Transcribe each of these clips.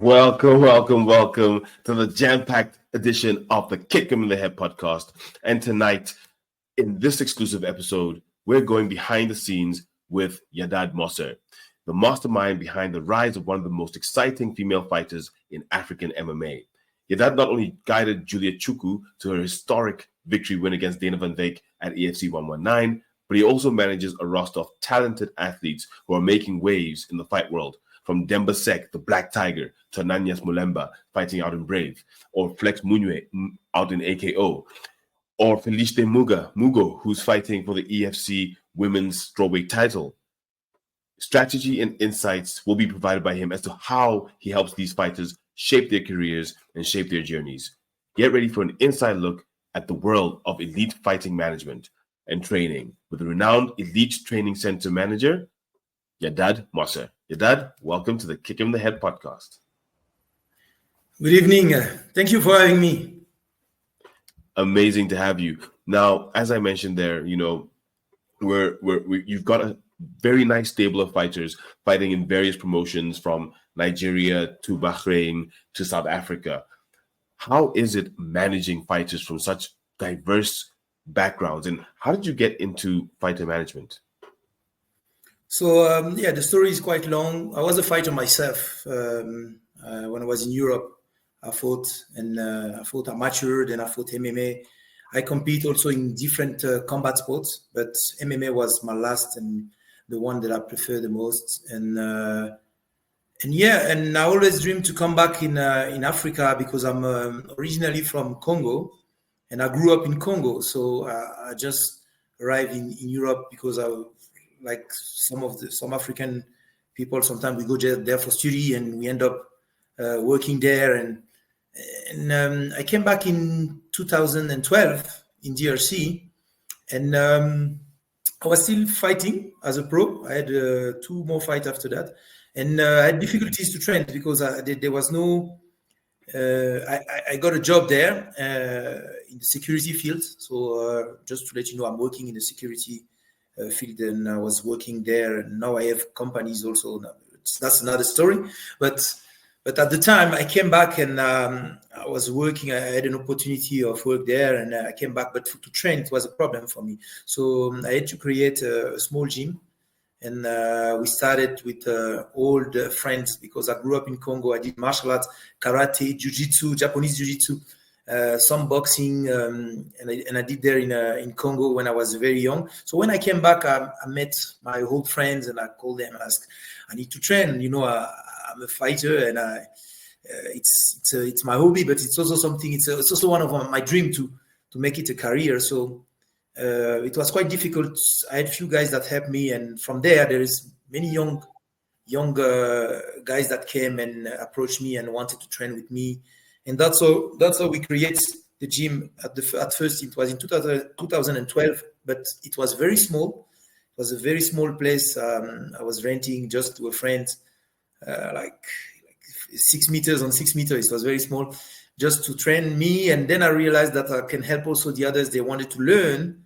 Welcome to the jam-packed edition of the Kick 'em in the Head podcast. And tonight, in this exclusive episode, we're going behind the scenes with Yadad Moser, the mastermind behind the rise of one of the most exciting female fighters in African MMA. Yadad not only guided Julia Chuku to her historic victory win against Dana Van Veek at EFC 119, but he also manages a roster of talented athletes who are making waves in the fight world. From Demba Sek, the Black Tiger, to Ananias Mulemba fighting out in Brave, or Flex Munwe out in AKO, or Felice Mugo, who's fighting for the EFC women's strawweight title. Strategy and insights will be provided by him as to how he helps these fighters shape their careers and shape their journeys. Get ready for an inside look at the world of elite fighting management and training with the renowned Elite Training Center manager, Yadad Moser. Yadad, welcome to the Kick 'em in the Head podcast. Good evening. Thank you for having me. Amazing to have you. Now, as I mentioned there, you've got a very nice stable of fighters fighting in various promotions from Nigeria to Bahrain to South Africa. How is it managing fighters from such diverse backgrounds, and how did you get into fighter management? So, the story is quite long. I was a fighter myself. When I was in Europe, I fought amateur, then I fought MMA. I compete also in different combat sports, but MMA was my last and the one that I prefer the most. And I always dreamed to come back in Africa because I'm originally from Congo, and I grew up in Congo. So I just arrived in Europe because like some African people, sometimes we go there for study and we end up working there. And I came back in 2012 in DRC, and I was still fighting as a pro. I had 2 more fights after that, and I had difficulties to train because there was no. I got a job there in the security field. So just to let you know, I'm working in the security field, and I was working there, and now I have companies also. That's another story. But at the time I came back and I was working. I had an opportunity of work there, and I came back. But to train, it was a problem for me. So I had to create a small gym, and we started with old friends because I grew up in Congo. I did martial arts, karate, jiu-jitsu, Japanese jiu-jitsu. Some boxing, and I did there in Congo when I was very young. So when I came back, I met my old friends and I called them and asked, I need to train. I'm a fighter, and it's my hobby, but it's also something. It's also one of my dream to make it a career. So it was quite difficult. I had few guys that helped me, and from there is many young guys that came and approached me and wanted to train with me. And that's how we create the gym. At first, it was in 2012, but it was very small. It was a very small place. I was renting just to a friend, like 6 meters on 6 meters. It was very small, just to train me. And then I realized that I can help also the others. They wanted to learn,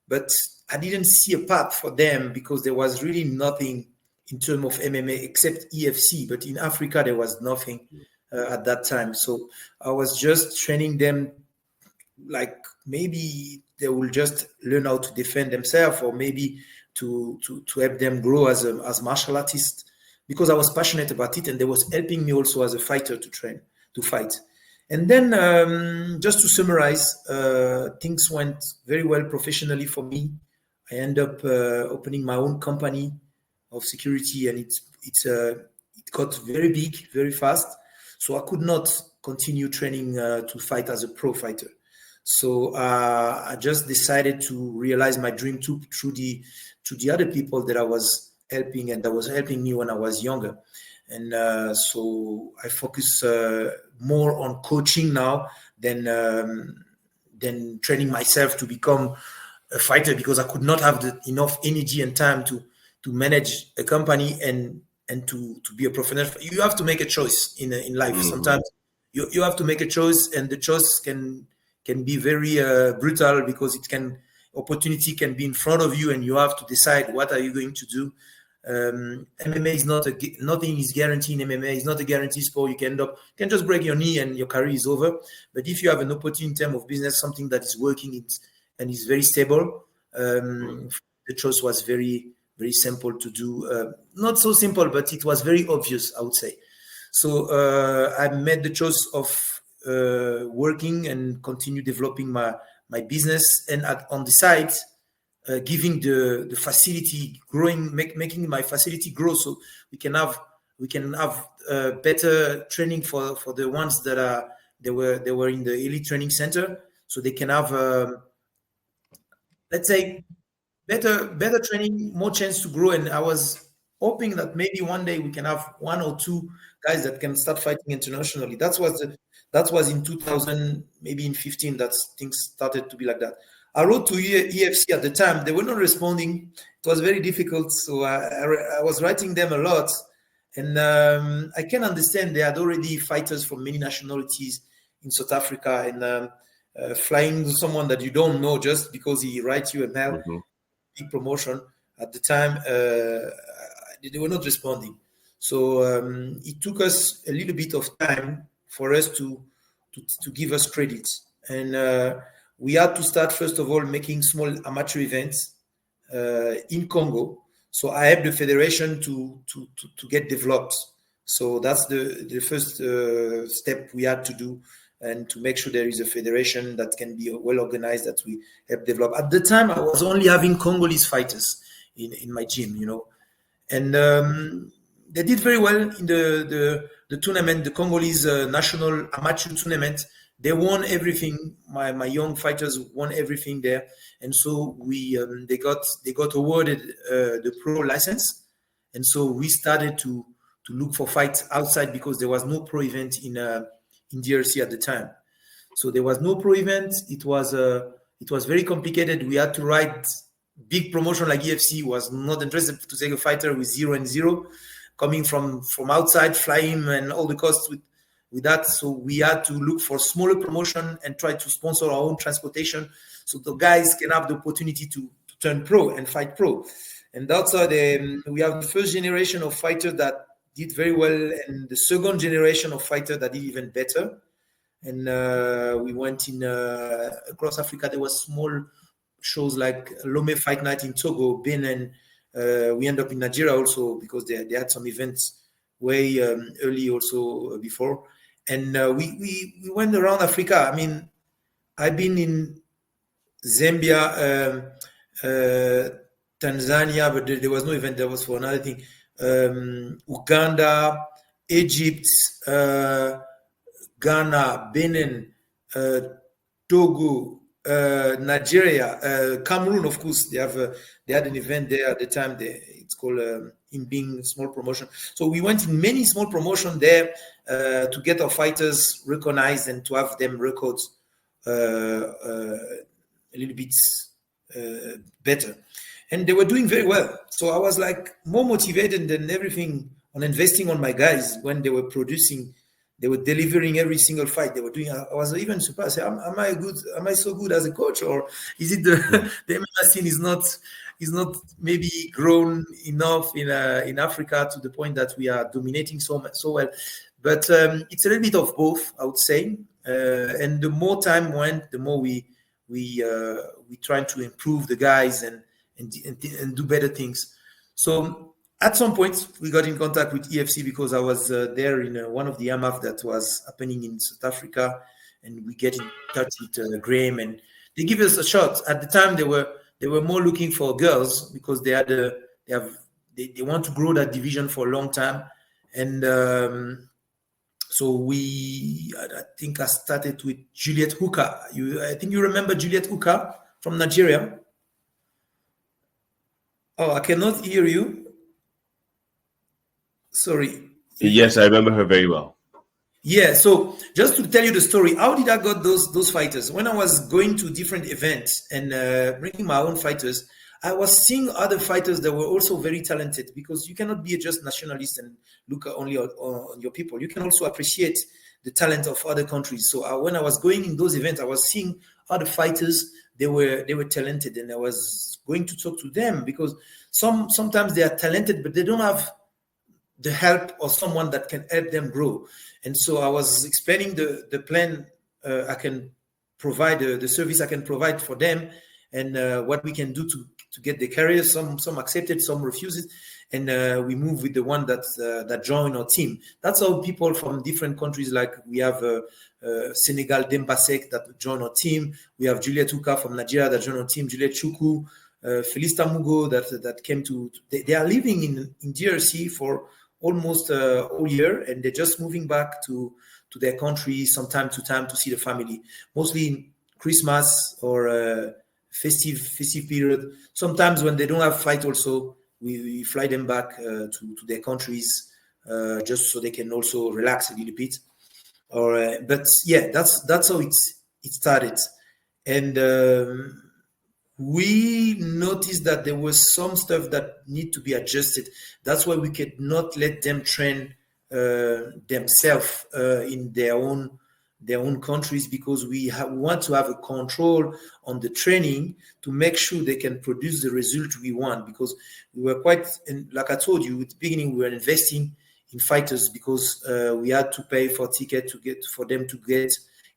but I didn't see a path for them because there was really nothing in terms of MMA except EFC. But in Africa, there was nothing. At that time. So I was just training them like maybe they will just learn how to defend themselves, or maybe to help them grow as martial artists, because I was passionate about it, and they was helping me also as a fighter to fight. And then just to summarize, things went very well professionally for me. I ended up opening my own company of security, and it got very big, very fast. So I could not continue training to fight as a pro fighter. So I just decided to realize my dream to the other people that I was helping and that was helping me when I was younger. And so I focus more on coaching now than training myself to become a fighter, because I could not have enough energy and time to manage a company and to be a professional. You have to make a choice in life. Mm-hmm. Sometimes you have to make a choice, and the choice can be very brutal, because opportunity can be in front of you, and you have to decide what are you going to do. MMA is nothing is guaranteed in MMA. It's not a guaranteed sport. You can just break your knee and your career is over. But if you have an opportunity in terms of business, something that is working and is very stable, the choice was very, very simple to do. Not so simple, but it was very obvious, I would say. So I made the choice of working and continue developing my business, and on the side, giving the facility growing, making my facility grow, so we can have better training for the ones that they were in the elite training center, so they can have let's say better training, more chance to grow. And I was hoping that maybe one day we can have one or two guys that can start fighting internationally. That was in 2000, maybe in 15, that things started to be like that. I wrote to EFC at the time. They were not responding. It was very difficult. So I was writing them a lot. And I can understand they had already fighters from many nationalities in South Africa, and flying someone that you don't know just because he writes you a mail, big promotion. At the time, they were not responding. So it took us a little bit of time for us to give us credit. And we had to start, first of all, making small amateur events in Congo. So I helped the federation to get developed. So that's the first step we had to do, and to make sure there is a federation that can be well organized, that we help develop. At the time, I was only having Congolese fighters in my gym, and they did very well in the tournament, the Congolese national amateur tournament. They won everything. My young fighters won everything there, and so they got awarded the pro license, and so we started to look for fights outside, because there was no pro event in DRC at the time. So there was no pro event. It was very complicated. We had to write big promotion like EFC was not interested to take a fighter with 0-0, coming from outside, flying and all the costs with that. So we had to look for smaller promotion and try to sponsor our own transportation, so the guys can have the opportunity to turn pro and fight pro. And that's how we have the first generation of fighters that did very well, and the second generation of fighters that did even better. And we went in across Africa. There was small shows like Lome Fight Night in Togo, Benin. We ended up in Nigeria also, because they had some events way early also before. And we went around Africa. I mean, I've been in Zambia, Tanzania, but there was no event. That was for another thing. Uganda, Egypt, Ghana, Benin, Togo, Nigeria, Cameroon. Of course, they had an event there at the time. It's called Imbing Small Promotion. So we went in many small promotion there to get our fighters recognized and to have them records a little bit better. And they were doing very well. So I was like more motivated than everything on investing on my guys when they were producing. They were delivering every single fight they were doing. I was even surprised. Am I so good as a coach, or is it the MMA scene is not maybe grown enough in Africa to the point that we are dominating so well? But it's a little bit of both, I would say. And the more time went, the more we tried to improve the guys and do better things. So at some point, we got in contact with EFC because I was there in one of the AMAF that was happening in South Africa, and we get in touch with Graham, and they give us a shot. At the time, they were more looking for girls because they want to grow that division for a long time, and so I think I started with Juliet Hooker. I think you remember Juliet Hooker from Nigeria. Oh, I cannot hear you. Sorry. Yes, I remember her very well. Yeah, so just to tell you the story, how did I got those fighters? When I was going to different events and bringing my own fighters, I was seeing other fighters that were also very talented, because you cannot be just nationalist and look only on your people. You can also appreciate the talent of other countries. So when I was going in those events, I was seeing other fighters they were talented, and I was going to talk to them because sometimes they are talented, but they don't have the help or someone that can help them grow. And so I was explaining the plan I can provide, the service I can provide for them, and what we can do to get the careers. Some accepted, some refused, and we move with the one that joined our team. That's how people from different countries, like we have Senegal Dembasek that joined our team. We have Juliet Huka from Nigeria that joined our team. Juliet Chuku, Felista Mugo that came to. They are living in DRC for almost all year, and they're just moving back to their country from time to time to see the family, mostly Christmas or festive period. Sometimes when they don't have fight also, we fly them back to their countries just so they can also relax a little bit. But yeah, that's how it started. And we noticed that there was some stuff that need to be adjusted. That's why we could not let them train themselves in their own countries, because we want to have a control on the training to make sure they can produce the result we want. Because we were like I told you at the beginning, we were investing in fighters because we had to pay for ticket for them to get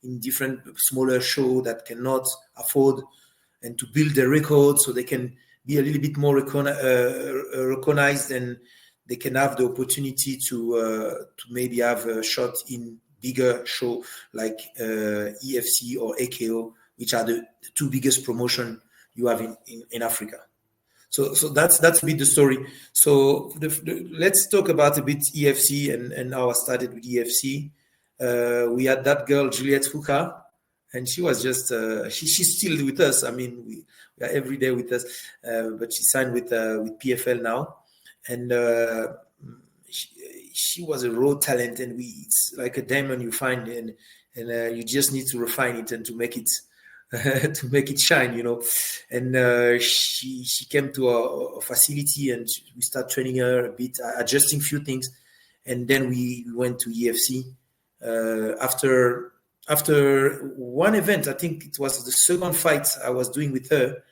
in different smaller shows that cannot afford, and to build the record so they can be a little bit more recognized, and they can have the opportunity to maybe have a shot in bigger show like EFC or AKO, which are the two biggest promotion you have in Africa. So that's a bit the story. So let's talk about a bit EFC and how I started with EFC. We had that girl Juliet Huka, and she was just she's still with us. I mean, we are every day with us, but she signed with PFL now, and she was a raw talent, and it's like a diamond you find, and you just need to refine it and to make it shine, you know. And she came to our facility, and we start training her a bit, adjusting few things, and then we went to EFC after one event. I think it was the second fight I was doing with her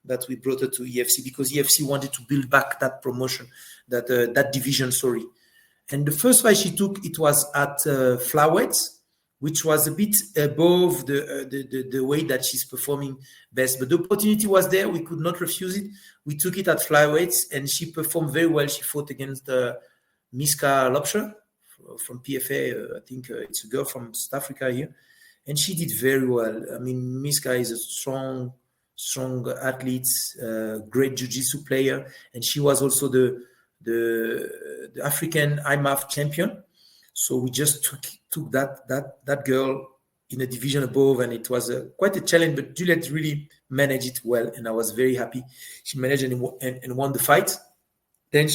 that we brought her to EFC, because EFC wanted to build back that promotion, that division, sorry. And the first fight she took, it was at flyweight, which was a bit above the way that she's performing best. But the opportunity was there. We could not refuse it. We took it at flyweight, and she performed very well. She fought against Miska Lopsher from PFA. I think it's a girl from South Africa here. And she did very well. I mean, Miska is a strong athlete, great jiu-jitsu player. And she was also the African IMAF champion. So we just took that girl in a division above, and it was quite a challenge, but Juliet really managed it well, and I was very happy. She managed and won the fight. Then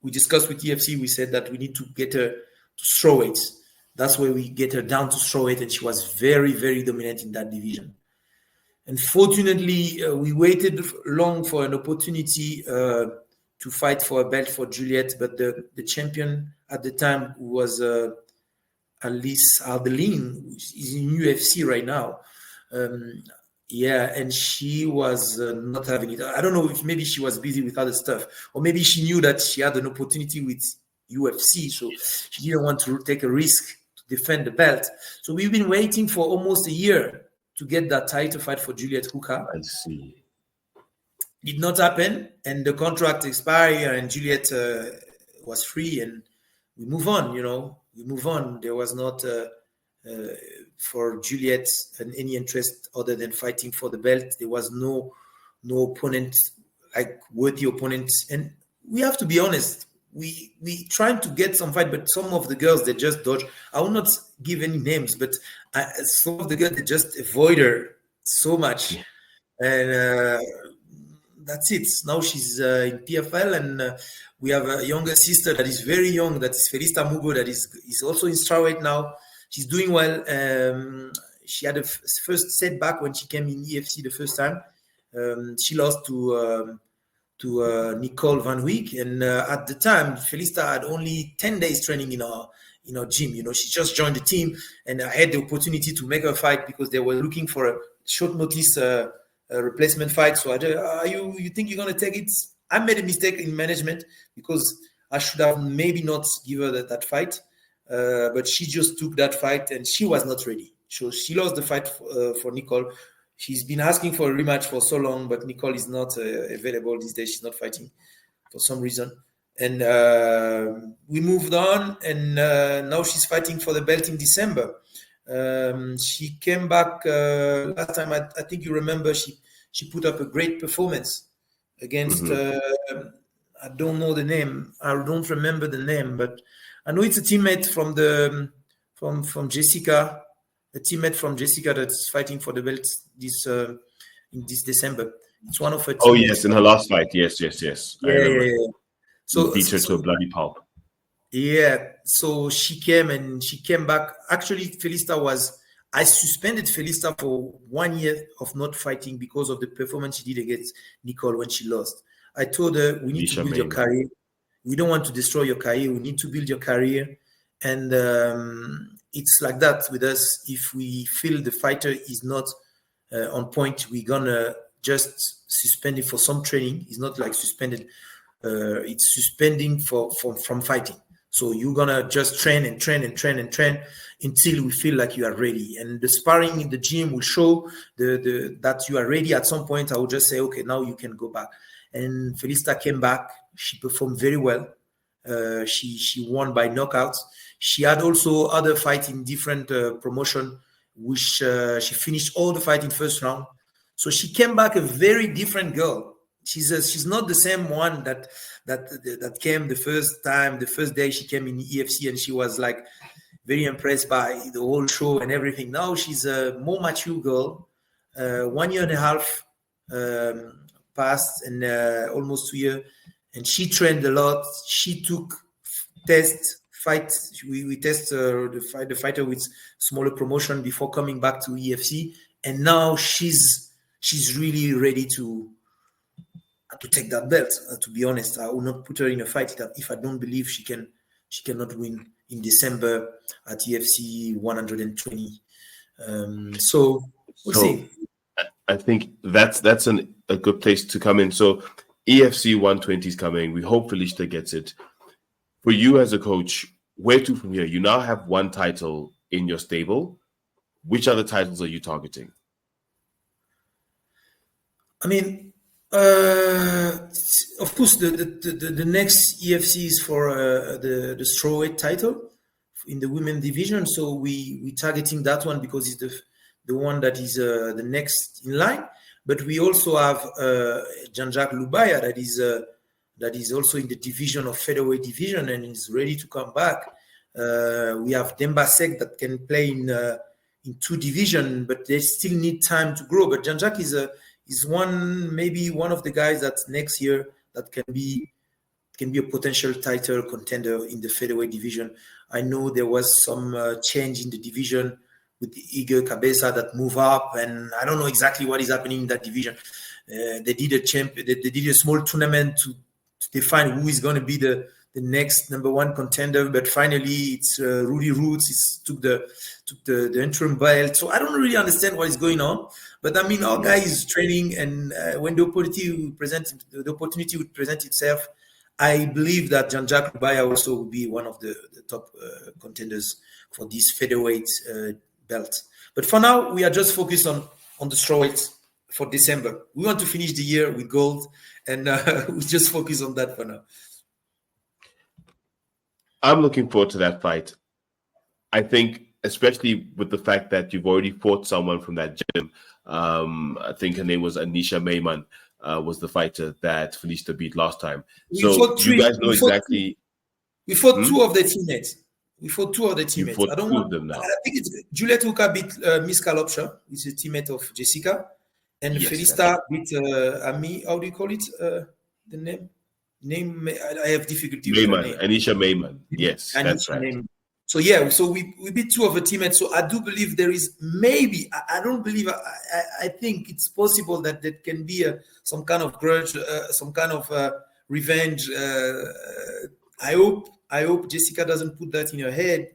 we discussed with EFC, we said that we need to get her to strawweight. That's where we get her down to strawweight, and she was very, very dominant in that division. Unfortunately, we waited long for an opportunity to fight for a belt for Juliet, but the champion at the time was Alice Ardeline, which is in UFC right now. And she was not having it. I don't know if maybe she was busy with other stuff, or maybe she knew that she had an opportunity with UFC, so she didn't want to take a risk to defend the belt. So we've been waiting for almost a year to get that title fight for Juliet Huka. I see. Did not happen, and the contract expired, and Juliet was free, and we move on. You know, we move on. There was not for Juliet any interest other than fighting for the belt. There was no opponent, like worthy opponents, and we have to be honest. We trying to get some fight, but some of the girls, they just dodge. I will not give any names, but some of the girls, they just avoid her so much, and that's it. Now she's in PFL, and we have a younger sister that is very young, that is Felista Mugo, that is also in strawweight now. She's doing well. She had a first setback when she came in EFC the first time. She lost to Nicole Van Wyk, and at the time, Felista had only 10 days training in our gym. You know, she just joined the team, and I had the opportunity to make her fight because they were looking for short notice replacement fight. So you think you're gonna take it? I made a mistake in management because I should have maybe not give her that fight, but she just took that fight and she was not ready. So she lost the fight for Nicole. She's been asking for a rematch for so long, but Nicole is not available these days. She's not fighting for some reason. And we moved on, and now she's fighting for the belt in December. She came back last time. I think you remember she put up a great performance against. I don't know the name. I don't remember the name, but I know it's a teammate from Jessica. A teammate from Jessica that's fighting for the belt in this December. It's one of her teammates. Oh yes, in her last fight. Yes. Yeah. So beat her to a bloody pulp. Yeah. So she came back. Actually, I suspended Felista for 1 year of not fighting because of the performance she did against Nicole when she lost. I told her, we need to build your career. We don't want to destroy your career. We need to build your career. And it's like that with us. If we feel the fighter is not on point, we're going to just suspend it for some training. It's not like suspended. It's suspending from fighting. So you're going to just train until we feel like you are ready. And the sparring in the gym will show that you are ready. At some point, I will just say, okay, now you can go back. And Felista came back. She performed very well. She won by knockouts. She had also other fights in different promotion, which she finished all the fight in first round. So she came back a very different girl. She's not the same one that came the first day she came in EFC, and she was like very impressed by the whole show and everything. Now she's a more mature girl. 1 year and a half passed, and almost 2 years, and she trained a lot. She took fights. We test the fighter with smaller promotion before coming back to EFC, and now she's really ready to take that belt. To be honest, I will not put her in a fight if I don't believe she cannot win in December at EFC 120. So we'll see. I think that's a good place to come in. So EFC 120 is coming. We hope Felista gets it. For you as a coach, where to from here? You now have one title in your stable. Which other titles are you targeting? I mean, of course, the next EFC is for the strawweight title in the women division. So we targeting that one because it's the one that is the next in line. But we also have Jean-Jacques Lubaya that is also in the division of featherweight division and is ready to come back. We have Demba Sek that can play in 2 divisions, but they still need time to grow. But Jean-Jacques is maybe one of the guys that next year that can be a potential title contender in the featherweight division. I know there was some change in the division with the Igor Cabeza that move up, and I don't know exactly what is happening in that division. They did a small tournament to define who is going to be the next number 1 contender, but finally it's Rudy Roots. Took the interim belt. So I don't really understand what is going on. But I mean, our guy is training, and when the opportunity would present itself, I believe that Jean-Jacques Lubaya also will be one of the top contenders for this featherweight belt. But for now, we are just focused on the strawweight for December. We want to finish the year with gold, and we just focus on that for now. I'm looking forward to that fight. I think, especially with the fact that you've already fought someone from that gym. I think her name was Anisha Mayman, was the fighter that Felista beat last time. So you guys know exactly. We fought 2 of the teammates. I don't want them now. I think it's Juliet Uka beat Miss Kalopsha, who's a teammate of Jessica, and Felista beat Ami. How do you call it? The name? I have difficulty with her name. Anisha Mayman. Yes, Anisha, that's right. Mayman. So so we beat 2 of the teammates. So I do believe there is maybe. I don't believe. I think it's possible that there can be some kind of grudge, some kind of revenge. I hope Jessica doesn't put that in her head.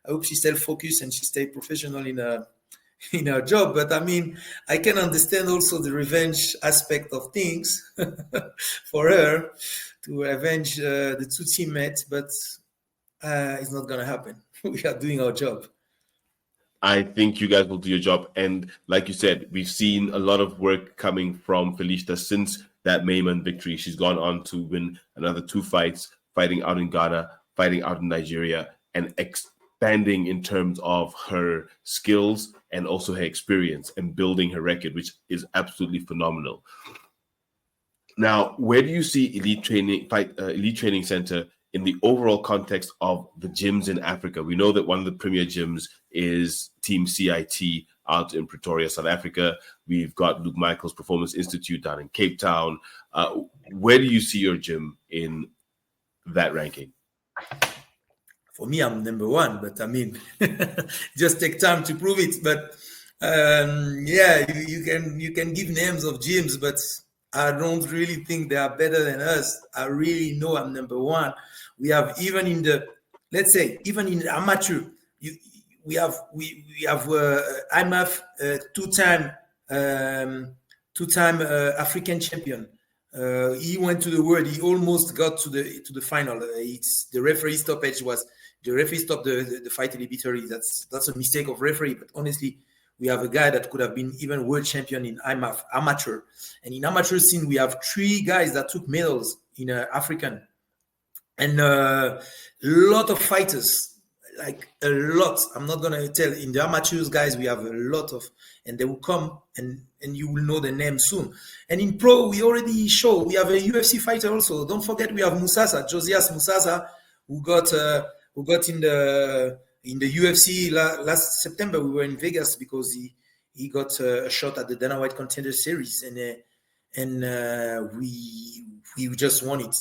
I hope she stays focused and she stays professional in in our job. But I mean, I can understand also the revenge aspect of things for her to avenge the two teammates, but it's not going to happen. We are doing our job. I think you guys will do your job. And like you said, we've seen a lot of work coming from Felicia since that Mayman victory. She's gone on to win another 2 fights, fighting out in Ghana, fighting out in Nigeria, and expanding in terms of her skills and also her experience and building her record, which is absolutely phenomenal. Now, where do you see Elite Training Center in the overall context of the gyms in Africa? We know that one of the premier gyms is Team CIT out in Pretoria, South Africa. We've got Luke Michaels Performance Institute down in Cape Town. Where do you see your gym in that ranking? For me, I'm number 1, but I mean, just take time to prove it. But you can give names of gyms, but I don't really think they are better than us. I really know I'm number 1. We have even in the amateur, we have IMAF two-time African champion. He went to the world. He almost got to the final. It's the referee stoppage was the referee stopped the fight arbitrarily. That's a mistake of referee. But honestly, we have a guy that could have been even world champion in IMAF amateur. And in amateur scene, we have 3 guys that took medals in African. And a lot of fighters, like a lot. I'm not going to tell. In the amateurs, guys, we have a lot of, and they will come and you will know the name soon. And in pro, we already show, we have a UFC fighter also. Don't forget, we have Musasa, Josias Musasa, who got in the UFC last September. We were in Vegas because he got a shot at the Dana White Contender Series, and we just won it.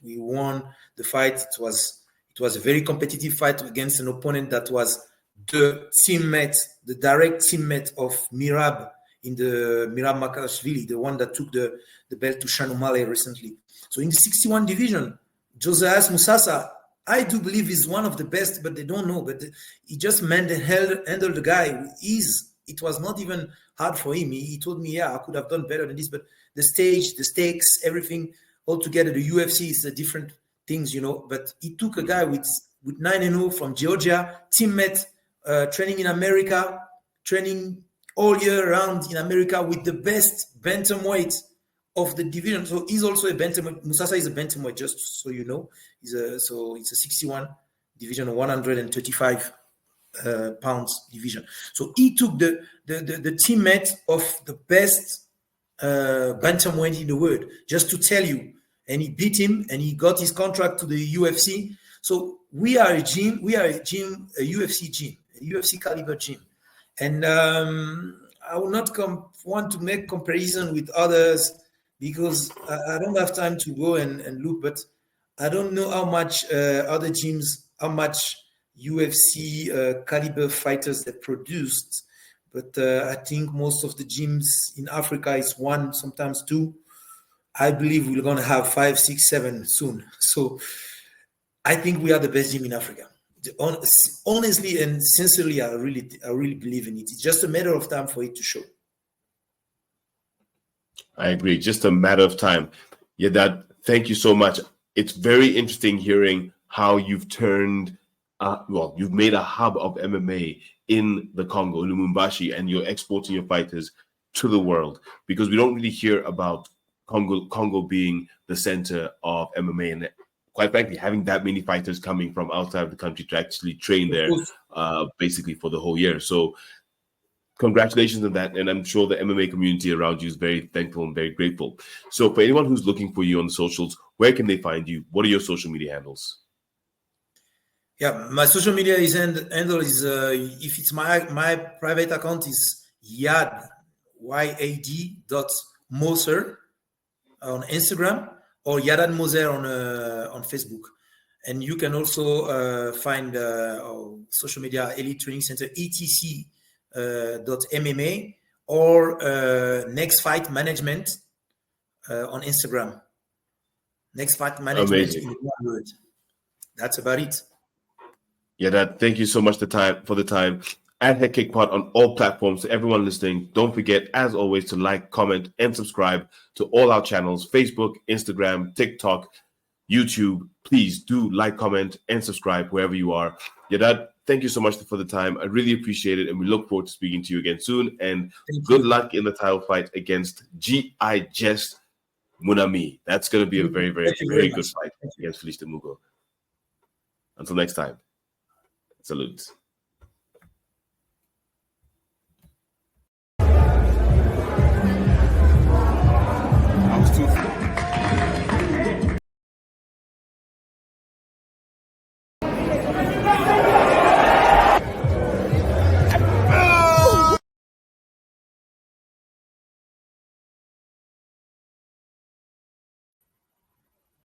We won the fight. It was a very competitive fight against an opponent that was the direct teammate of Mirab in the Mirab Makashvili, the one that took the belt to Sean O'Malley recently. So in the 61 division, Josias Musasa, I do believe is one of the best, but they don't know. But he just handled the guy with ease. It was not even hard for him. He told me, I could have done better than this, but the stage, the stakes, everything altogether, the UFC is a different things, But he took a guy with 9-0 from Georgia, teammate, training in America, training all year round in America with the best bantamweight of the division. So he's also a bantamweight. Musasa is a bantamweight, just so you know. So it's a 61 division, 135 pounds division. So he took the teammate of the best bantamweight in the world, just to tell you. And he beat him, and he got his contract to the UFC. So we are a UFC gym, a UFC caliber gym. And I will not want to make comparison with others because I don't have time to go and look, but I don't know how much other gyms, how much UFC caliber fighters they produced. But I think most of the gyms in Africa is 1, sometimes 2. I believe we're going to have 5, 6, 7 soon. So I think we are the best gym in Africa. Honestly and sincerely, I really believe in it. It's just a matter of time for it to show. I agree. Just a matter of time. Yadad, thank you so much. It's very interesting hearing how you've turned, you've made a hub of MMA in the Congo, Lumumbashi, and you're exporting your fighters to the world, because we don't really hear about Congo being the center of MMA, and quite frankly, having that many fighters coming from outside of the country to actually train there, basically for the whole year. So congratulations on that. And I'm sure the MMA community around you is very thankful and very grateful. So for anyone who's looking for you on the socials, where can they find you? What are your social media handles? Yeah, my social media handle is, if it's my private account, is Yad, YAD.Moser on Instagram, or Yadad Moser on Facebook. And you can also find our social media, Elite Training Center, etc.MMA, or Next Fight Management on Instagram. Next Fight Management. Amazing. In one word. That's about it. Yeah, thank you so much for the time. at Head Kick Pod on all platforms. To everyone listening, don't forget, as always, to like, comment, and subscribe to all our channels: Facebook, Instagram, TikTok, YouTube. Please do like, comment, and subscribe wherever you are. Yadad, thank you so much for the time. I really appreciate it, and we look forward to speaking to you again soon. And good luck in the title fight against G.I. Jest Munami. That's going to be a very, very, very good fight against Felice de Mugo. Until next time, salute.